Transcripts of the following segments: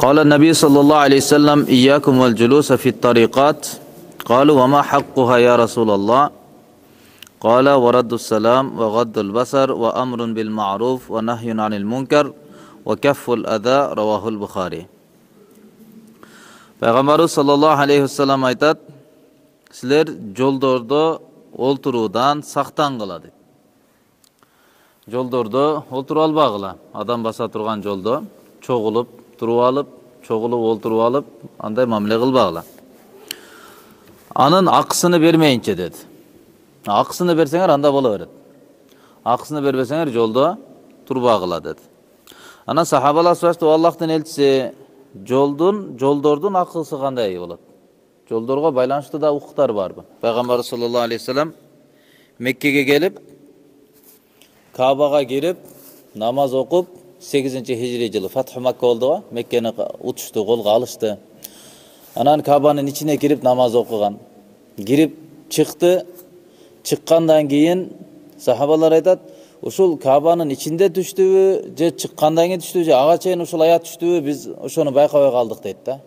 قال النبي صلى الله عليه وسلم إياكم والجلوس في الطريقات قالوا وما حقها يا رسول الله قال ورد السلام وغض البصر وأمر بالمعروف ونهي عن المنكر وكف الأذى رواه البخاري. Peygamberimiz sallallahu aleyhi ve sellem aytat, sizler joldorda olturudan saqtangıla deydi. Joldorda olturu albagıla. Adam basa turgan jolda çoğulup turup alıp, çoğulup olturup alıp, anday mamile kılbagıla. Anın akısını vermeyince dedi. Akısını versenger anda bola verir. Akısını verbesenger jolda turbagıla dedi. Ana sahabalar soruştu, Allah'tan elçisi joldordun akısı kanday bolat? Joldorga baylanışlı da hukuklar var mı? Peygamber sallallahu aleyhi ve sellem Mekke'ye gelip Kabe'ga girip namaz okup 8. Hicri yılı Fathu Mekke oldu. Mekke'ni uçtu, kolga alıştı. Anan Kabe'nin içine girip namaz okugan. Girip çıktı. Çıkkandan keyin sahabalar aytat, uşul Kabe'nin içinde düştübü, je çıkkandan keyin düştübü, je aga çeyin uşul ayat düştübü, biz oşonu bayqabay kaldık deydi da.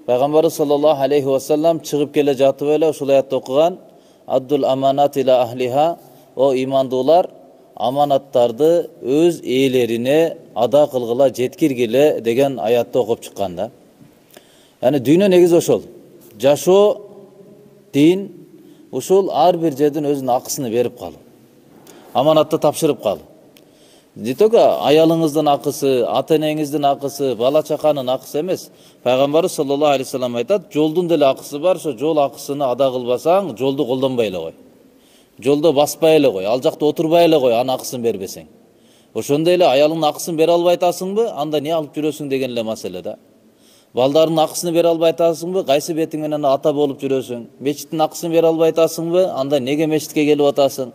Peygamber sallallahu aleyhi ve sellem çıkıp gele jatıp ele uşul ayatты okugan. Addul amanat ila ahliha, o imandılar amanattardı öz eğlerine ada kılgıla jetkirgile degen ayatты okup çıkkanda. Yani dünya negiz oşol. Jaşo din uşul ar bir жерден özünün akısını verip kalı. Amanatты tapşırıp kalı. Ditoka ayalыңыздын akısı, ata-enеңиздин akısı, bala çakanın akısı emес. Peygamber sallallahu aleyhi ve sellem aytat, joldun dele akısı var, şu jol akısını ada kılbasaң, joldu koldanbay ele koy. Jolda baspay ele koy, al jakta oturbay ele koy, ana akıсын berбесең. Ошондой эле аялыңдын акысын бере албай атасыңбы, анда не алып жүрөсүң деген эле маселе да. Балдардын акысını бере албай атасыңбы, кайсы бетиң менен ата болуп жүрөсүң. Мечиттин акысын бере албай атасыңбы, анда неге мечитке келип атасың?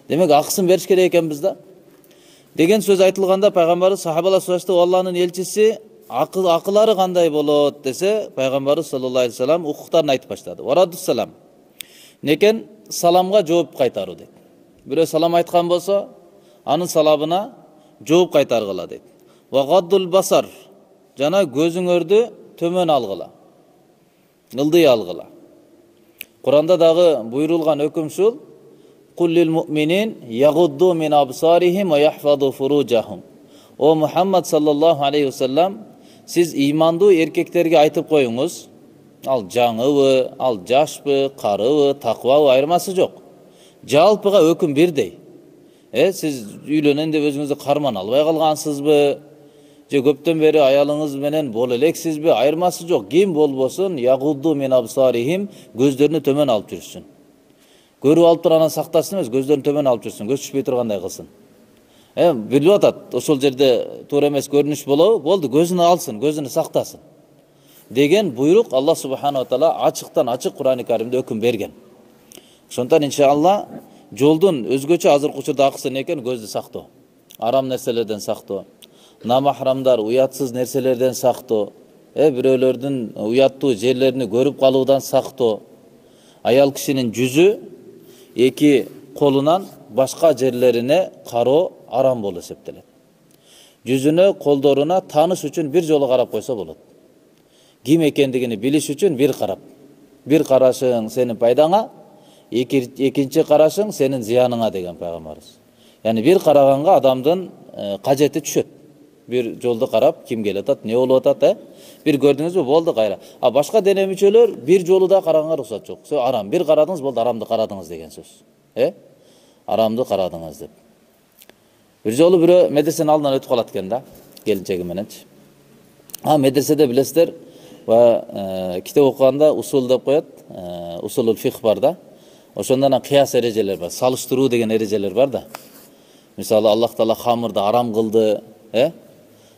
Демек акысын бериш керек экенбиз да. Деген сөз айтылганда пайгамбарыбыз сахабалар сурашты, Алланын элчиси акылары кандай болот десе, пайгамбарыбыз саллаллаху алейхи ва саллям укуктарын айтып баштады. Варадус салам. Некен саламга жооп кайтаруу дейт. Бирөө салам айткан болсо, анын салабына жооп кайтаргыла дейт. Ва гаддул басар. Жана көзүңөрдү төмөн алгыла. Ылдый алгыла. Куранда дагы буйрулган өкүм ушул: Kullil mu'minin yaguddu min absarihim ve yahfazu furujahum. O Muhammed sallallahu aleyhi ve sellem, siz imandu erkeklerge aytıp koyunuz. Al жаңыбы, al жашпы, карыбы, takvabı ayırması yok. Жалпыга өкүм бирдей. Siz үйлөнөн деп өзүңүздү карман албай калгансызбы? Же көптөн бери аялыңыз менен боло элексизби? Айырмасы жок. Ким болбосун, yaguddu min absarihim, көздөрүнү төмөн алып жүрсүн. Көрүп алып туранан сактасын эмес, көздөрүн төмөн алып жүрсүн, көз түшпөй тургандай кылсын. Билип атат, ошол жерде туура эмес көрүнүш болобу, болду, көзүнү алсын, көзүнү сактасын. Деген буйрук Аллах субхана ва таала ачыктан ачык Кур'ан-ы Каримде өкүм берген. Ошондон иншалла жолдун өзгөчө азыркы учурда акысы не экен? Көздү сактоо. Арам нерселерден сактоо. Намахрамдар, уятсыз нерселерден сактоо. Бирөөлөрдүн уяттуу жерлерини көрүп калуудан сактоо. Аял кишинин жүзү эки колунан башка жерлерине кароо арам болуп эсептелет. Жүзүнө, колдоруна тааныш үчүн бир жолу карап койсо болот. Ким экендигини билиш үчүн бир карап. Бир карашың сенин пайдаңа, экинчи карашың сенин зыяныңа деген пайгамбарыбыз. Yani bir karaганга адамдын кажети түшөт. Bir жолду карап, ким келип атат, не болуп атат, bir көрдүңүзбү, болду кайра. А башка дене мүчөлөр бир жолу да караганга уруксат жок. Арам, бир карадыңыз, болду, арамды карадыңыз деген сөз. Арамды карадыңыз деп. Bir жолу бирөө медресенин алдынан өтүп калат экен да, келинчеги мененчи. Медреседе билесиздер, китеп окуганда усул деп коет, усулул фикх бар да. Ошондон кыяс эрежелер бар, салыштыруу деген эрежелер бар да. Мисалы Аллах Таала хамырды арам кылды,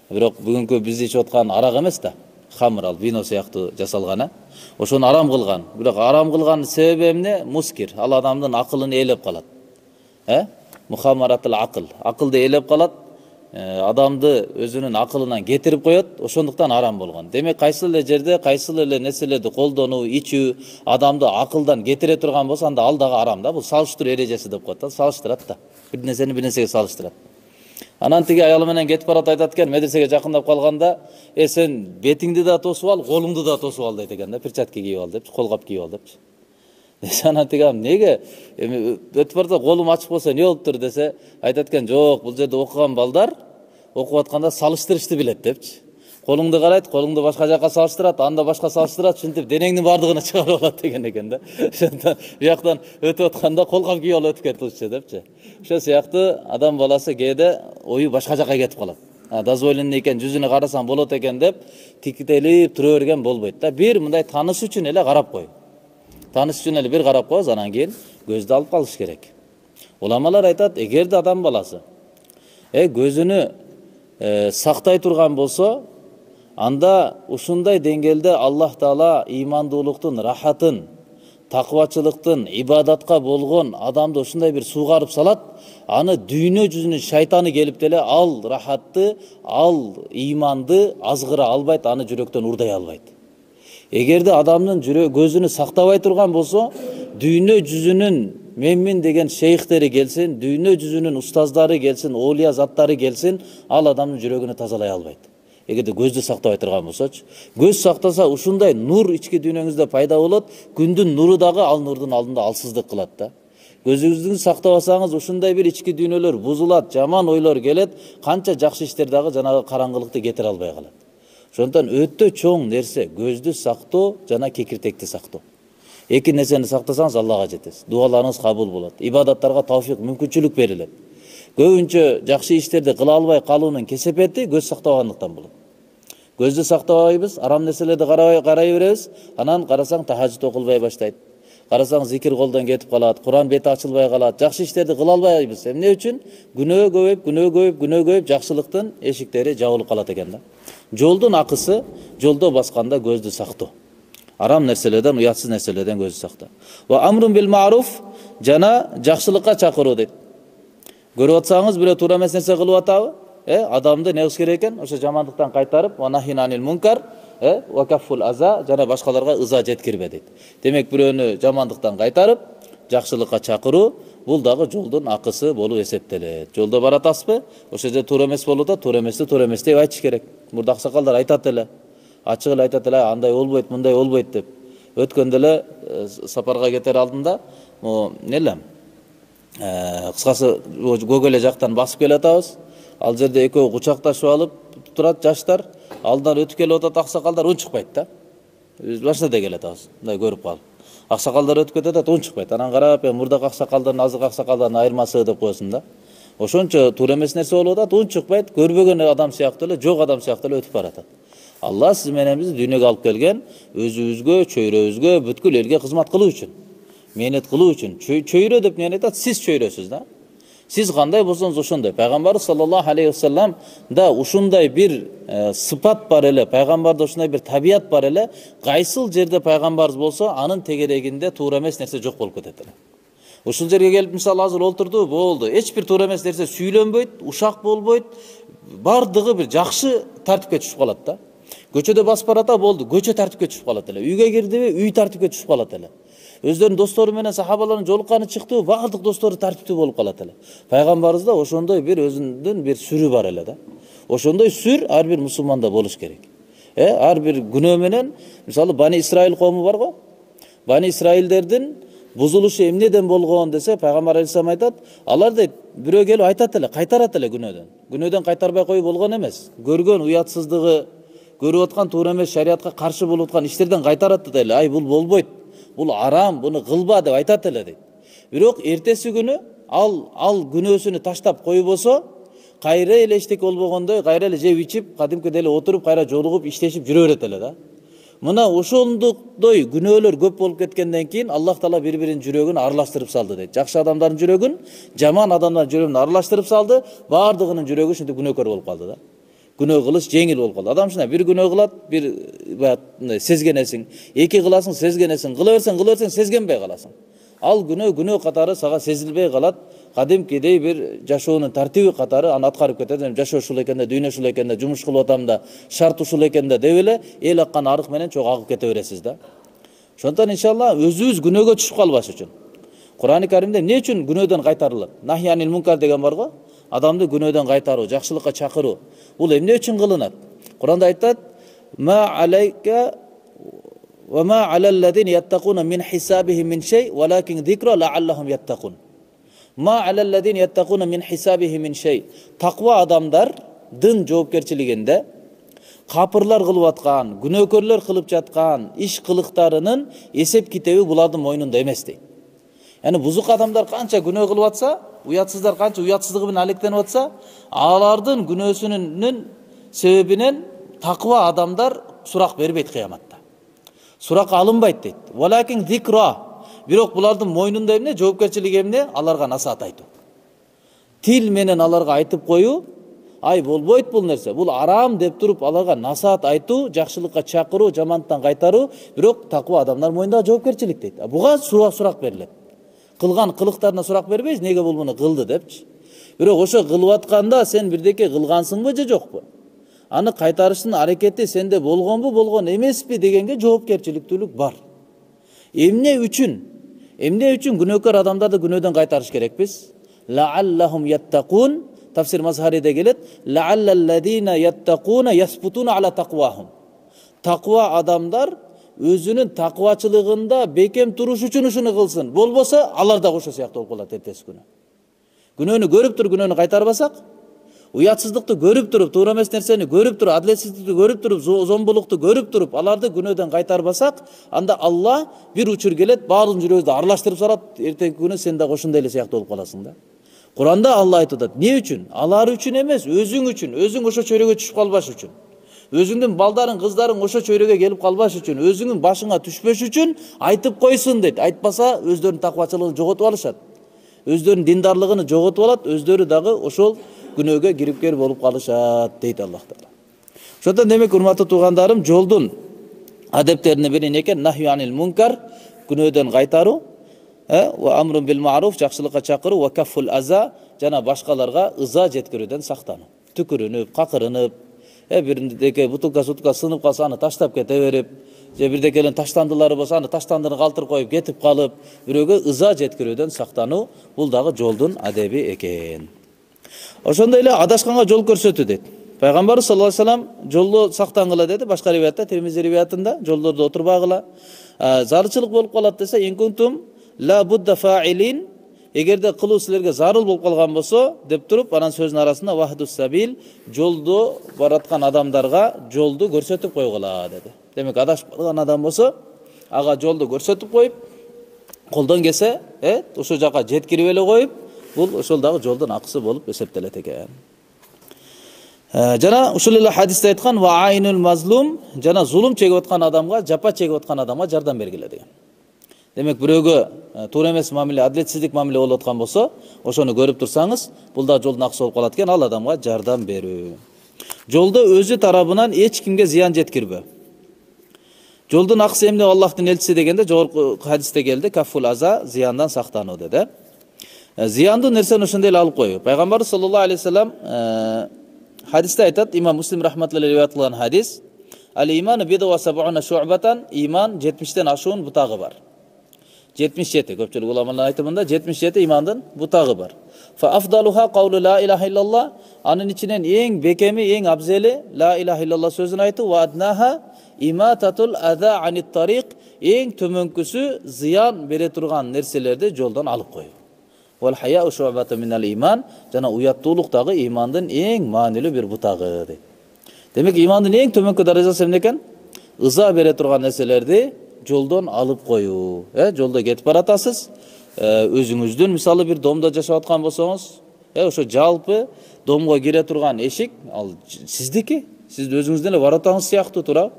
бирок бүгүнкү биз ичип аткан арак эмес да. Хамыр ал вино сыяктуу жасалган, ошону арам кылган. Бирок арам кылган себеби эмне? Мускир. Ал адамдын акылын ээлеп калат. Мухамаратыл акыл. Акылды ээлеп калат. Адамды өзүнүн акылынан кетирип коет, ошондуктан арам болгон. Демек кайсыл эле жерде, кайсыл эле нерселерди колдонуу, ичүү адамды акылдан кетире турган болсо, анда ал дагы арам да. Бул салыштыруу эрежеси деп коет да, салыштырат да. Бир нерсени бир нерсеге салыштырат. Анан тиги аялы менен кетип барат, айтат экен, медресеге жакындап калганда, сен бетиңди да тосуп ал, колуңду да тосуп ал дейт экен да, перчатка кийип ал депчи, колгап кийип ал депчи. Анан тиги неге өтүп барса колум ачык болсо эмне болуптур десе, айтат экен, жок, бул жерде окуган балдар окуп атканда салыштырышты билет депчи. Колуңду карайт, колуңду башка жакка салыштырат, анда башка салыштырат, ушинтип денеңдин бардыгына чыгарып алат деген экен да. Ошондон бияктан өтүп атканда колгап кийип алып өтүп кетчү депчи. Ошол сыяктуу адам баласы кээде ою башка жакка кетип калат. Дозволенный экен, жүзүнө карасаң болот экен деп тикителип тура берген болбойт да. Бир мындай тааныш үчүн эле карап кой. Тааныш үчүн эле бир карап коебуз, анан кийин көздү алып калыш керек. Уламалар айтат, эгерде адам баласы көзүнө сактай турган болсо, анда ушундай деңгээлде Аллах Таала имандуулуктун, рахатын, такыбачылыктын, ибадатка болгон адамды ушундай бир сугарып салат, аны дүйнө жүзүнүн шайтаны келип деле ал рахатты, ал иманды азгыра албайт, аны жүрөктөн урдай албайт. Эгерде адамдын көзүнү сактабай турган болсо, дүйнө жүзүнүн менмин деген шейхтери келсин, дүйнө жүзүнүн устаздары келсин, оолия заттары келсин, ал адамдын жүрөгүнү тазалай албайт. Эгерде көздү сактабай турган болсочу, көз сактаса ушундай нур ички дүйнөңүздө пайда болот, күндүн нуру дагы ал нурдун алдында алсыздык кылат да. Көзүңүздү сактабасаңыз ушундай бир ички дүйнөлөр бузулат, жаман ойлор келет, канча жакшы иштер дагы жанагы караңгылыкты кетире албай калат. Ошондон өтө чоң нерсе көздү сактоо жана кекиртекти сактоо. Эки нерсени сактасаңыз Аллага жетесиз. Дуаларыңыз кабыл болот, ибадаттарга тавфик, мүмкүнчүлүк берилет. Көбүнчө жакшы иштерди кыла албай калуунун кесепети көз сактабагандыктан болот. Көздү сактабайбыз, арам нерселерди карай беребиз, анан карасаң тахажжуд окулбай баштайт. Карасаң зикир колдон кетип калат, Куран бети ачылбай калат, жакшы иштерди кыла албайбыз. Эмне үчүн? Күнөө көбөйүп, жакшылыктын эшиктери жабылып калат экен да. Жолдун акысы жолдо басканда көздү сактоо. Арам нерселерден, уятсыз нерселерден көздү сактоо. Ва амрун бил маруф, жана жакшылыкка чакыруу дейт. Көрүп атсаңыз бирөө туура эмес нерсе кылып атабы? Адамды не кылыш керек экен? Ошо жамандыктан кайтарып, ва нахинанил мункар, ва каффул аза, жана башкаларга ыза жеткирбе дейт. Демек бирөөнү жамандыктан кайтарып, жакшылыкка чакыруу, бул дагы жолдун акысы болуп эсептелет. Жолдо баратасызбы? Ошо жерде туура эмес болуп атат, туура эмес деп айтыш керек. Мурда аксакалдар айтат эле, ачык эле айтат эле, андай болбойт, мындай болбойт деп. Өткөндө эле сапарга кетер алдында, кыскасы Гөгөлө жактан басып келе атабыз. Ал жерде экөө кучакташып алып турат жаштар, алдан өтүп келип атат аксакалдар, унчукпайт да. Башында келе атабыз, мындай көрүп калып. Аксакалдар өтүп кетет, унчукпайт. Анан карап, мурдакы аксакалдардын, азыркы аксакалдардын айырмасы деп коесуң да. Ошончо туура эмес нерсе болуп атат, унчукпайт, көрбөгөн адам сыяктуу эле, жок адам сыяктуу эле өтүп баратат. Алла сиз менен бизди дүйнөгө алып келген өзүбүзгө, чөйрөбүзгө, бүткүл элге кызмат кылуу үчүн, мээнет кылуу үчүн. Чөйрө деп эмне айтат? Сиз чөйрөсүз да. Сиз кандай болсоңуз ошондой. Пайгамбарыбыз саллаллаху алейхи вассалам да ушундай бир сыпат бар эле, пайгамбарда ушундай бир табият бар эле, кайсыл жерде пайгамбарыбыз болсо, анын тегерегинде туура эмес нерсе жок болуп кетет эле. Ушул жерге келип мисалы азыр олтурду, болду. Эч бир туура эмес нерсе сүйлөнбөйт, ушак болбойт. Бардыгы бир жакшы тартипке түшүп калат да. Көчөдө басып барата, болду. Көчө тартипке түшүп калат эле. Үйгө кирдиби, үй тартипке түшүп калат эле. Өздөрүнүн достору менен сахабалардын жолукканы чыкты, бардык достору тартиптүү болуп калат эле. Пайгамбарыбызда ошондой бир өзүнүн бир сүрү бар эле да. Ошондой сүр ар бир мусулманда болуш керек. Ар бир күнөө менен, мисалы Бани Исраил коому бар го. Бани Исраилдердин бузулушу эмнеден болгон десе, Пайгамбар алейхиссалам айтат, алар дейт, бирөө келип айтат эле, кайтарат эле күнөөдөн. Күнөөдөн кайтарбай коюп болгон эмес. Көргөн уятсыздыгы, көрүп аткан туура эмес шариатка каршы болуп аткан иштерден кайтарат эле. Ай, бул болбойт. Бул арам, буну кылба деп айтат эле дейт. Бирок эртеси күнү ал күнөөсүнү таштап коюп болсо, кайра эле эчтеке болбогондой, кайра эле жеп ичип, кадимкидей эле отуруп, кайра жолугуп, иштешип жүрө берет эле да. Мына ошондой күнөөлөр көп болуп кеткенден кийин Аллах Таала бири-биринин жүрөгүн аралаштырып салды дейт. Жакшы адамдардын жүрөгүн, жаман адамдардын жүрөгүн аралаштырып салды, баардыгынын жүрөгү ушинтип күнөөкөр болуп калды да. Күнөө кылыш жеңил болуп калды. Адам ушундай бир күнөө кылат, бир сезгенесиң, эки кыласың, сезгенесиң, кыла берсең, сезгенбей каласың. Ал күнөө катары сага сезилбей калат. Кадимкидей бир жашоонун тартиби катары аны аткарып кетет. Жашоо ушул экен да, дүйнө ушул экен да, жумуш кылып атам да, шарт ушул экен да деп эле эл аккан арык менен чогуу агып кете бересиз да. Ошондон иншалла өзүбүз күнөөгө түшүп калбаш үчүн Кур'ан-ы Каримде эмне үчүн күнөөдөн кайтарылат? Нахянил мункар деген бар го. адамды күнөөдөн кайтаруу, жакшылыкка чакыруу. Бул эмне үчүн кылынат? Куранда айтат: "Ма алайка ва ма алаллазина яттакуна мин хисабихим мин шей, валакин зикра лааллахум яттакун." Ма алаллазина яттакуна мин хисабихим мин шей. Таква адамдардын жоопкерчилигинде капырлар кылып аткан, күнөөкөрлөр кылып жаткан иш кылыктарынын эсеп китеби булардын мойнунда эмес дейт. Yani buzuk adamlar kança günah kılıp atsa, uyatsızlar kança uyatsızlığı bilen alektenip atsa, alardın günahsünün sebebinin takva adamlar surak berbeyt kıyamatta. Surak alınbayt deyt. Walakin zikra. Birok bulardın moynunda emne, joopkerçilik emne, alarga nasihat aytуу. Til menen alarga aytıp koyu, ay bolboyt bul nerse, bul aram dep turup alarga nasihat aytуу, jakşılıkka çakırуу, jamanttan kaytarуу, birok takva adamlar moyunda joopkerçilik deyt. Buga surak berilet. Kılgan kılıklarına sorak berbeyiz, nege bul bunu kıldı depçi. Bирок ошо кылып атканда сен бирдеке кылгансыңбы же жокпу? Аны кайтарыштын аракети сенде болгонбу, болгон эмеспи дегенге жоопкерчиликтүүлүк бар. Эмне үчүн күнөөкөр адамдарды күнөөдөн кайтарыш керекпиз? Лааллахум яттакун, тафсир Мазхариде келет. Лааллаллазина яттакуна ясбутуна ала таквахум. Таква адамдар өзүнүн таквачылыгында бекем туруш үчүн ушуну кылсын. Болбосо алар да ошо сыяктуу болуп калат эртеси күнү. Күнөөнү көрүп туруп күнөөнү кайтарбасак, уятсыздыкты көрүп туруп, туура эмес нерсени көрүп туруп, адилетсиздикти көрүп туруп, зомбулукту көрүп туруп, аларды күнөөдөн кайтарбасак, анда Алла бир учур келет, баардыгын жүрөгүбүздү аралаштырып салат, эртеңки күнү сен да ошондой эле сыяктуу болуп каласың да. Куранда Алла айтып атат: "Эмне үчүн? Алар үчүн эмес, өзүң үчүн, өзүң ошо чөйрөгө түшүп калбаш үчүн. Өзүңдүн балдарың, кыздарың ошо чөйрөгө келип калбаш үчүн, өзүңүн башыңа түшпөш үчүн айтып койсун" дейт. Айтпаса өздөрүнүн таквачылыгын жоготуп алышат. Өздөрүнүн диндарлыгын жоготуп алат, өздөрү дагы ошол күнөөгө кирипкер болуп калышат дейт Аллах Таала. Ошондон демек урматтуу туугандарым, жолдун адептерине бири эмне экен? Нахю анил мункар, күнөөдөн кайтаруу, ва амрун бил маруф, жакшылыкка чакыруу, ва каффул аза, жана башкаларга ыза жеткирүүдөн сактануу. Түкүрүнүп, какырынып, бирдеке бутулка сынып калса аны таштап кете берип, же бирдекелерин таштандылары болсо аны таштандырып калтырып коюп кетип калып, бирөөгө ыза жеткирүүдөн сактануу, бул дагы жолдун адеби экен. Ошондой эле адашканга жол көрсөтүү дейт. Пайгамбар саллаллаху алейхи вассалам жолдо сактангыла деди, башка риваятта, Тирмизи риваятында жолдордо отурбагыла. Зарылчылык болуп калат десе, инкунтум ла будда фаилин, эгерде кылуу силерге зарыл болуп калган болсо, деп туруп, анан сөзүнүн арасында вахдус сабил, жолдо бараткан адамдарга жолду көрсөтүп койгула деди. Демек адашып калган адам болсо, ага жолду көрсөтүп коюп, колдон келсе, ошо жака жеткирип эле коюп, бул ошол дагы жолдун акысы болуп эсептелет экен. Жана ушул эле хадисте айткан ва айнул мазлум, жана зулум чегип аткан адамга, жапа чегип аткан адамга жардам бергиле деген. Демек бирөөгө туура эмес мамиле, адилетсиздик мамиле болуп аткан болсо, ошону көрүп турсаңыз, бул да жолдун акысы болуп калат экен, ал адамга жардам берүү. Жолдо өзү тарабынан эч кимге зыян жеткирбөө. Жолдун акысы эмне Аллахтын элчиси дегенде жогорку хадисте келди, каффул аза, зыяндан сактануу деди. Зыяндуу нерсени ошондой эле алып коюу. Пайгамбар саллаллаху алейхи вассалам хадисте айтат, имам Муслим рахматуллахи риваят кылган хадис: "Ал-иману биду ва саб'уна шу'батан", иман 70тен ашуун бутагы бар. 77, көпчүлүк уламалар айтымында 77 имандын бутагы бар. Фа афдалуха каулу ла илаха иллаллах, анын ичинен эң бекеми, эң абзели ла илаха иллаллах сөзүн айтуу, ва аднаха имататул аза анит тариq, эң төмөнкүсү зыян бере турган нерселерди жолдон алып коюу. Вал хаяу шу'батун минал иман, жана уяттуулук дагы имандын эң маанилүү бир бутагы дейт. Демек имандын эң төмөнкү даражасы эмне экен? Ыза бере турган нерселерди жолдон алып коюу. Жолдо кетип баратасыз, өзүңүздүн мисалы бир домдо жашап аткан болсоңуз, ошо жалпы домго кире турган эшик ал сиздики, сиз өзүңүздүн эле баратаңыз сыяктуу тура.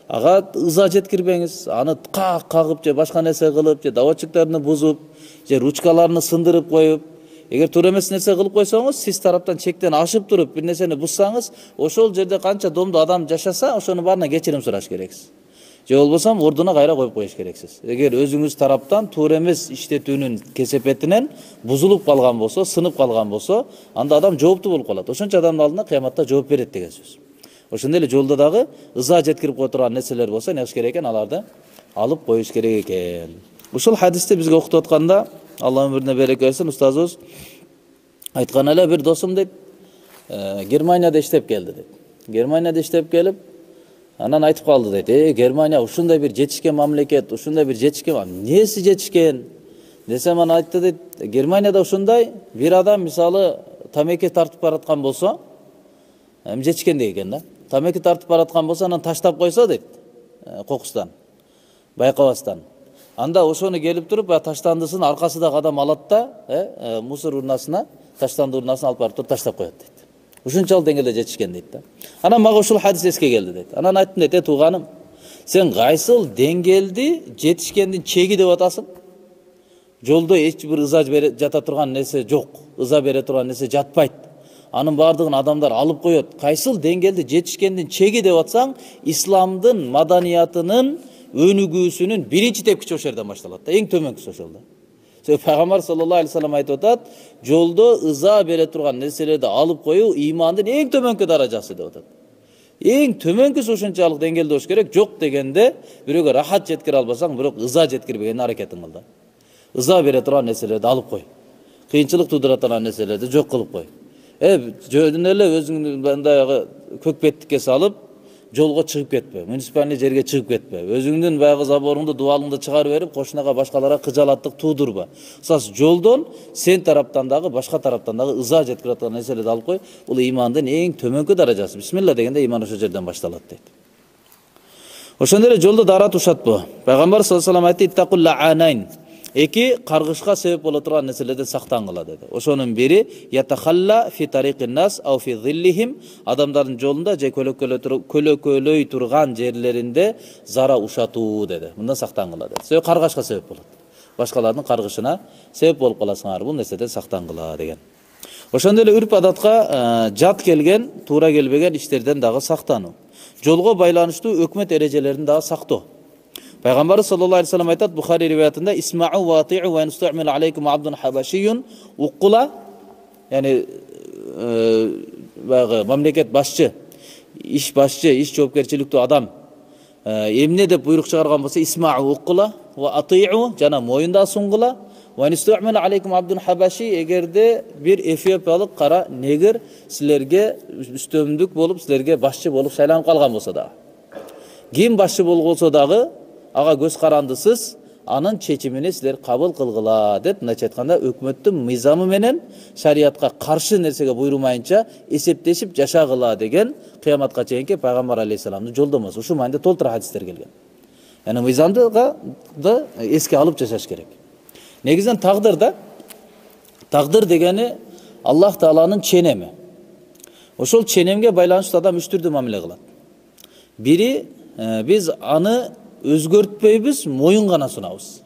Ага ыза жеткирбеңиз, аны кагып же башка нерсе кылып, же давочуктарын бузуп, же ручкаларын сындырып коюп, эгер туура эмес нерсе кылып койсоңуз, сиз тараптан чектен ашып туруп бир нерсени бузсаңыз, ошол жерде канча домдо адам жашаса, ошонун баарына кечирим сураш керексиз. Же болбосо ордуна кайра коюп коюш керексиз. Эгер өзүңүз тараптан туура эмес иштетүүнүн кесепетинен бузулуп калган болсо, сынып калган болсо, анда адам жооптуу болуп калат. Ошончо адамдын алдында кыяматта жооп берет деген сөз. Ошондой эле жолдо дагы ыза жеткирип кое турган нерселер болсо, эмне кылыш керек экен? Аларды алып коюш керек экен. Ушул хадисти бизге окутуп атканда, Алла өмүрүнө береке берсин, устазыбыз Айткан эле бир досум дейт, Германияда иштеп келди дейт. Германияда иштеп келип, анан айтып калды дейт, Германия ушундай бир жетишкен мамлекет, ушундай бир жетишкен, несі жетишкен? Десем, ана айтты дейт, Германияда ушундай бир адам мисалы тамеки тартып бараткан болсо, жетишкен деген да. Тамеки тартып бараткан болсо, анан таштап койсо дейт, кокустан, байкабастан. Анда ошону келип туруп, таштандысын аркасындагы адам алат да, мусор урнасына, таштанды урнасына алып барып туруп таштап коет дейт. Ушунчалык деңгээлде жетишкен дейт да. Анан мага ушул хадис эске келди дейт. Анан айттым дейт, тууганым, сен кайсыл деңгээлди жетишкендин чеги деп атасың? Жолдо эч бир ыза жата турган нерсе жок, ыза бере турган нерсе жатпайт. Анын бардыгын адамдар алып коет. Кайсыл деңгээлде жетишкендин чеги деп атсаң, исламдын маданиятынын өнүгүүсүнүн биринчи тепкичи ошол жерден башталат да, эң төмөнкүсү ошол да. Пайгамбар саллаллаху алейхи вассалам айтып атат, жолдо ыза бере турган нерселерди алып коюу имандын эң төмөнкү даражасы деп атат. Эң төмөнкүсү ушунчалык деңгээлде болуш керек. Жок дегенде бирөөгө рахат жеткире албасаң, бирок ыза жеткирбеген аракетиң кыл да. Ыза бере турган нерселерди алып кой. Кыйынчылык туудура турган нерселерди жок кылып кой. Жөнүн эле өзүңдү баягы көк беттикке салып, жолго чыгып кетпе, муниципальный жерге чыгып кетпе. Өзүңдүн баягы заборыңды, дубалыңды чыгарып берип, кошунага башкаларга кыжалаттык туудурба. Кысасы жолдон сен тараптан дагы, башка тараптан дагы ыза жеткире турган нерселерди алып кой. Бул имандын эң төмөнкү даражасы. Бисмилла дегенде иман ошол жерден башталат дейт. Ошондой эле жолдо дарат ушатпа. Пайгамбар саллаллаху алейхи вассалам айтты, иттакул лаанайн. Эки каргышка себеп боло турган нерселерден сактангыла деди. Ошонун бири ятахалла фи тарикин нас ау фи зиллихим, адамдардын жолунда же көлөкөлөй турган жерлеринде зара ушатуу деди. Мындан сактангыла деди. Себеби каргашка себеп болот. Башкалардын каргышына себеп болуп каласыңар, бул нерседен сактангыла деген. Ошондой эле үрп адатка жат келген, туура келбеген иштерден дагы сактануу. Жолго байланыштуу өкмөт эрежелерин дагы сактоо. Пайгамбар саллаллаху алейхи вассалам айтат Бухари риваятында, исмау ва атиу ва инстамил алейкум абдун хабашиюн уккула, яни баягы мамлекет башчы, иш жоопкерчиликтүү адам эмне деп буйрук чыгарган болсо, исмау уккула ва атиу, жана моюнда сунгула, ва инстамил алейкум абдун хабаши, эгерде бир эфиопиялык кара негр силерге үстөмдүк болуп, силерге башчы болуп шайланып калган болсо дагы, ким башчы болсо дагы ага көз карандысыз, анын чечимини силер кабыл кылгыла деп, мындайча айтканда, өкмөттүн мыйзамы менен шариатка каршы нерсеге буйрумайынча эсептешип жашагыла деген кыяматка чейинки пайгамбар алейхисаламдын жолдомосу. Ушул маанидә толтура хадистер келген. Яны мыйзамдыга да эске алып жашаш керек. Негизинен тагдыр дегени Аллах Тааланын ченеми. Ошол ченемге байланыштуу адам үч түрдүү мамиле кылат. Бири, биз аны өзгөртпөйбүз, моюн гана сунабыз.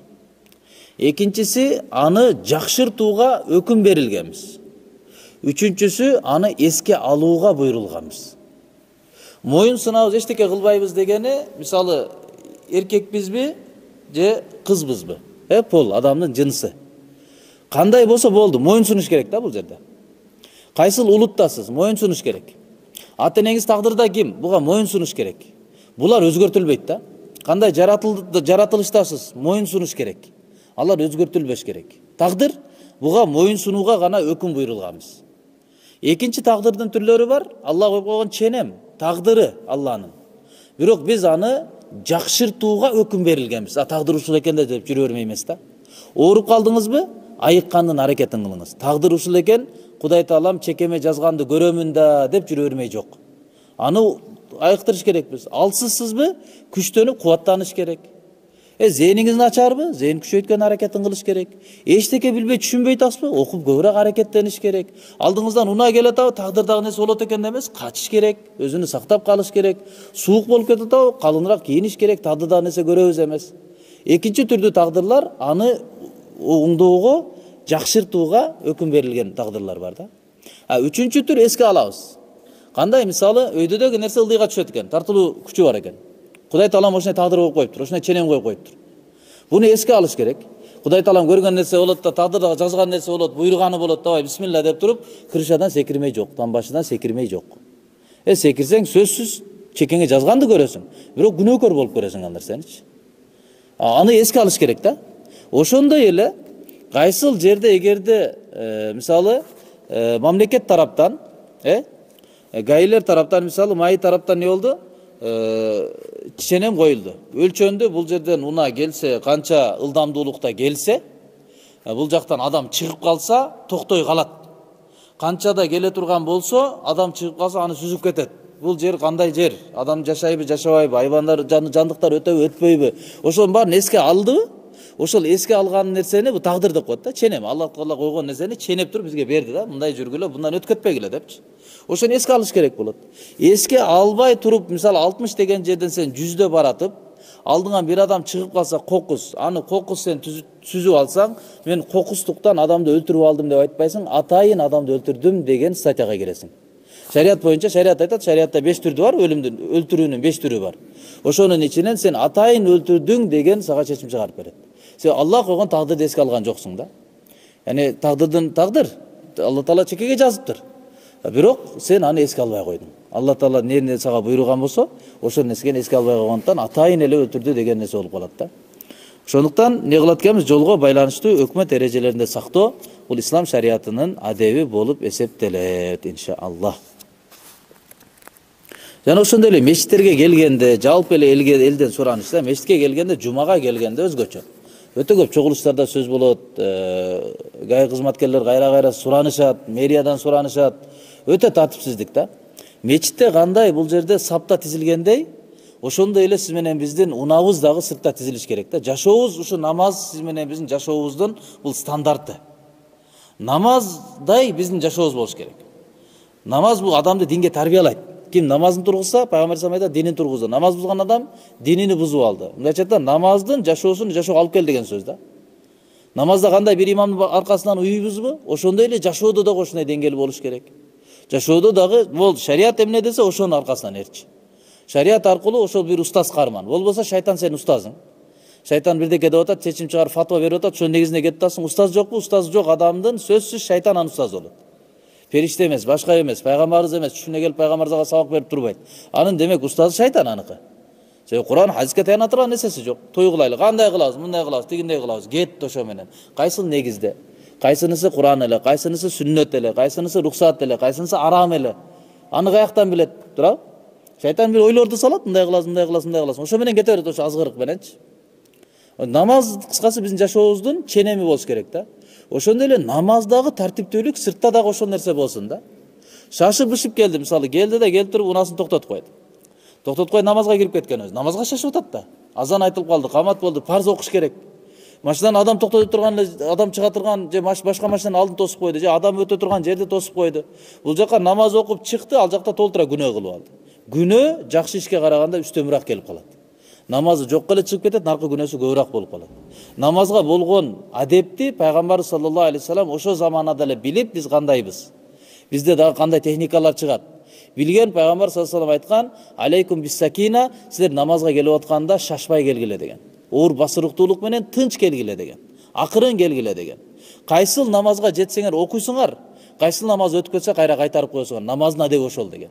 Экинчиси, аны жакшыртууга өкүм берилгенбиз. Үчүнчүсү, аны эске алууга буйрулганбыз. Моюн сунабыз, эчтеке кылбайбыз дегени, мисалы, эркекпизби же кызбызбы? Пол, адамдын жынысы. Кандай болсо болду, моюн сунуш керек да бул жерде. Кайсыл улуттасыз, моюн сунуш керек. Ата-энеңиз тагдырда ким? Буга моюн сунуш керек. Булар өзгөртүлбөйт да. Кандай жаратылыштасыз, моюн сунуш керек. Алар өзгөртүлбөш керек. Тагдыр буга моюн сунууга гана өкүм буйрулганбыз. Экинчи тагдырдын түрлөрү бар. Аллах коюп койгон ченем, тагдыры Алланын. Бирок биз аны жакшыртууга өкүм берилгенбиз. Тагдыр ушул экен деп жүрө бермей эмес да. Ооруп калдыңызбы? Айыккандын аракетин кылыңыз. Тагдыр ушул экен, Кудай Таалам чекеме жазганды көрөмүн да деп жүрө бермей жок. Аны айыктырыш керекпиз. Алсызсызбы? Күчтөнүп, кубаттаныш керек. Зээниңиз начарбы? Зээн күчөйткөн аракетин кылыш керек. Эчтеке билбей түшүнбөй атасызбы? Окуп көбүрөөк аракеттениш керек. Алдыңыздан унаа келет атабы, тагдырдагы нерсе болот экен эмес, качыш керек, өзүнү сактап калыш керек. Суук болуп кетет атабы, калыныраак кийиниш керек, тагдырдагы нерсе көрөбүз эмес. Экинчи түрдүү тагдырлар аны оңдоого, жакшыртууга өкүм берилген тагдырлар бар да. Үчүнчү түр эске алабыз. Кандай, мисалы, өйдөдөгү нерсе ылдыйга түшөт экен, тартылуу күчү бар экен. Кудай Таалам ошондой тагдыр коюп коюптур, ошондой ченем коюп коюптур. Буну эске алыш керек. Кудай Таалам көргөн нерсе болот да, тагдырда жазган нерсе болот, буйруганы болот, давай бисмилла деп туруп, крышадан секирмей жок, тамбашынан секирмей жок. Секирсең сөзсүз чекеңе жазганды көрөсүң, бирок күнөөкөр болуп көрөсүң ал нерсеничи. Аны эске алыш керек да. Ошондой эле кайсыл жерде эгерде мисалы мамлекет тараптан, гаилер тараптан, мисалы майы тараптан не болду? Ченем коюлду. Өлчөндө бул жерден уна келсе, канча ылдамдуулукта келсе, бул жактан адам чыгып калса, токтой калат. Канчада келе турган болсо, адам чыгып калса, аны сүзүп кетет. Бул жер кандай жер? Адам жашайбы, жашабайбы? Айбандар, жандыктар өтөбү, өтпөйбү? Ошонун баарын эске алдыбы? Ошол эске алган нерсени бу тагдыр деп коет да. Ченем, Алла Таала койгон нерсени ченеп туруп бизге берди да. Мындай жүргүлө, мындан өткөтпөгүлө депчи. Ошону эске алыш керек болот. Эске албай туруп, мисалы 60 деген жерден сен 100дө баратып, алдыңан бир адам чыгып калса, кокус, аны кокус сен сүзүп алсаң, мен кокустуктан адамды өлтүрүп алдым деп айтпайсың, атайын адамды өлтүрдүм деген статьяга киресиң. Шарият боюнча шарият айтат, шариятта 5 түрдү бар, өлтүрүүнүн 5 түрү бар. Ошонун ичинен сен атайын өлтүрдүң деген сага чечим чыгарып берет. Сен Алла койгон тагдырды эске алган жоксуң да. Яни тагдырдын тагдыр Алла Таала чекеге жазыптыр. Бирок сен аны эске албай койдуң. Алла Таала эмне сага буйруган болсо, ошол нерсени эске албай койгондон атайын эле өлтүрдү деген нерсе болуп калат да. Ошондуктан не кылат экенбиз? Жолго байланыштуу өкмөт эрежелеринде сактоо бул ислам шариятынын адеби болуп эсептелет, иншаллах. Жана ошондой эле мечиттерге келгенде, жалпы эле элден суранышта, мечитке келгенде, жумага келгенде өзгөчө. Өтө көп чогулуштарда сөз болот, гай кызматкерлер кайра суранышат, мэриядан суранышат. Өтө тартипсиздик да. Мечитте кандай бул жерде сапта тизилгендей, ошондой эле сиз менен биздин унабыз дагы сыртта тизилиш керек да. Жашообуз ушу намаз сиз менен биздин жашообуздун бул стандарты. Намаздай биздин жашообуз болуш керек. Намаз бул адамды динге тарбиялайт. Ким намазын тургузса, пайгамбар айтат, динин тургузду. Намаз бузган адам динини бузуп алды. Мындайча айтканда, намаздын жашоосун жашоого алып кел деген сөз да. Намазда кандай бир имамдын аркасынан уйуйбузбу? Ошондой эле жашоодо дагы ошондой деңгээл болуш керек. Жашоодо дагы бул шарият эмне десе, ошонун аркасынан эрчи. Шарият аркылуу ошол бир устаз карман. Болбосо шайтан сенин устазың. Шайтан бирдеке деп атат, чечим чыгарып фатва берип атат, ошонун негизинде кетип атасың. Устаз жокпу? Устаз жок адамдын сөзсүз шайтан анын устазы болот. Периште эмес, башка эмес, пайгамбарыбыз эмес, түшүнө келип пайгамбарга сабак берип турбайт. Анын демек устазы шайтан аныкы. Себеби Кур'ан хадиске таяна турган нерсеси жок. Той кылайлы, кандай кылабыз, мындай кылабыз, тигиндей кылабыз. Кет ошо менен. Кайсыл негизде? Кайсынысы Кур'ан эле, кайсынысы сүннөт эле, кайсынысы рухсат эле, кайсынысы арам эле. Аны каяктан билет, туурабы? Шайтан бир ойлорду салат, мындай кыласың, мындай кыласың, мындай кыласың. Ошо менен кете берет, ошо азгырык мененчи. Намаз кыскасы биздин жашообуздун ченеми болуш керек да. Ошондой эле намаздагы тартиптүүлүк сыртта дагы ошол нерсе болсун да. Шашып-бышып келди, мисалы, келди да келип туруп унасын токтотуп койду. Токтотуп коюп намазга кирип кеткен өзү. Намазга шашып атат да. Азан айтылып калды, камат болду, парз окуш керек. Машинадан адам токтотуп турган эле, адам чыга турган же башка машинанын алдын тосуп койду, же адам өтө турган жерди тосуп койду. Бул жака намаз окуп чыкты, ал жакта толтура күнөө кылып алды. Күнөө жакшы ишке караганда үстөмүрөөк келип калат. Намазы жокко эле чыгып кетет, наркы күнөөсү көбүрөөк болуп калат. Намазга болгон адепти пайгамбар саллаллаху алейхи вассалам ошо заманада эле билип, биз кандайбыз? Бизде дагы кандай техникалар чыгат? Билген пайгамбар саллаллаху алейхи вассалам айткан: "Алейкум бис-сакина", силер намазга келип атканда шашпай келгиле деген. Оор басырыктуулук менен тынч келгиле деген. Акырын келгиле деген. Кайсыл намазга жетсеңер окуйсуңар, кайсыл намаз өтүп кетсе кайра кайтарып коесуңар. Намаздын адеби ошол деген.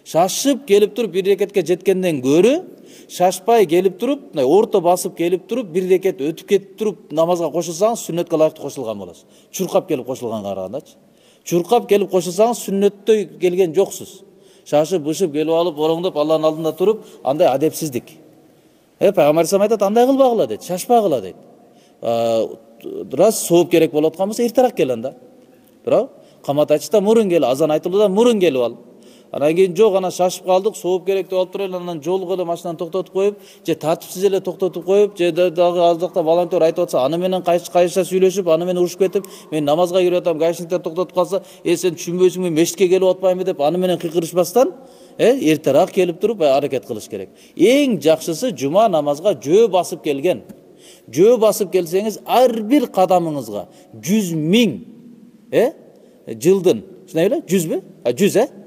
Шашып келип туруп бир рекетке жеткенден көрү, шашпай келип туруп, орто басып келип туруп, бир рекет өтүп кетип туруп намазга кошулсаңыз, сүннөткө ылайыктуу кошулган болосуз. Чуркап келип кошулганга карагандачы. Чуркап келип кошулсаңыз, сүннөттөй келген жоксуз. Шашып, бышып келип алып, ороңдоп Алланын алдында туруп, андай адепсиздик. Пайгамбар айтат, андай кылбагыла дейт, шашпагыла дейт. Раз сооп керек болуп аткан болсо, эртерээк кел анда. Туурабы? Камат айтышта мурун кел, азан айтылууда мурун келип ал. Анан кийин жок, анан шашып калдык, сооп керек деп алып турайлы, анан жолго эле машинаны токтотуп коюп, же тартипсиз эле токтотуп коюп, же дагы ал жакта волонтер айтып атса, аны менен кайша сүйлөшүп, аны менен урушуп кетип, мен намазга кирип атам, гаишниктер токтотуп калса, сен түшүнбөйсүңбү, мешитке келип атпаймынбы деп, аны менен кыйкырышпастан, эртерээк келип туруп аракет кылыш керек. Эң жакшысы жума намазга жөө басып келген. Жөө басып келсеңиз, ар бир кадамыңызга 100 000 жылдын, шундай эле, 100бү? 100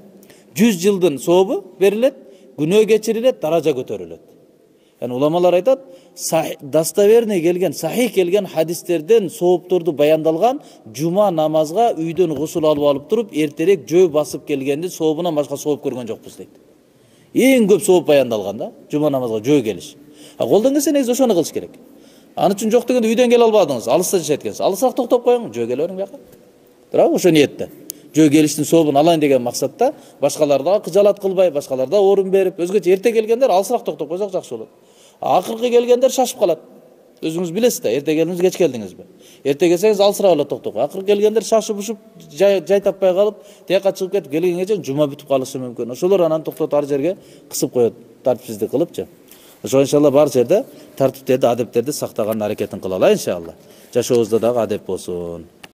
100 жылдын сообу берилет, күнөө кечирилет, даража көтөрүлөт. Yani ulamalar aytat, dastaverni kelgen, sahih kelgen hadislerden soğupturdu bayandalgan, cuma namazga üyden gusul alıp turup, erterek jö basıp kelgendi, soğubuna başka soğup görgen jokpuz deydi. En köp soğup bayandalgan da, cuma namazga jö geliş. Koldan kelse negизи ошону кылыш керек. Аны үчүн жок дегенде үйдөн келе албадыңыз, алыста жашайт экенсиз. Алысыраак токтоп коюң, жөө келе бериң бияка. Туурабы? Ошо ниетте. жөө келиштин сообун алайын деген максатта башкаларга кыжаалат кылбай, башкаларга орун берип, өзгөчө эрте келгендер алысыраак токтоп койсок жакшы болот. Акыркы келгендер шашып калат. Өзүңүз билесиз да, эрте келдиңиз, кеч келдиңизби? Эрте келсеңиз алысыраак эле токтоп. Акыркы келгендер шашып ушуп, жай таппай калып, тияка чыгып кетип келгенге жума бүтүп калышы мүмкүн. Ошолор анан токтотуп ар жерге кысып коет, тартипсиздик кылыпчы. Ошо иншалла бар жерде тартиптерди, адептерди сактаганын аракетин кылалы иншалла. Жашообузда дагы адеп болсун.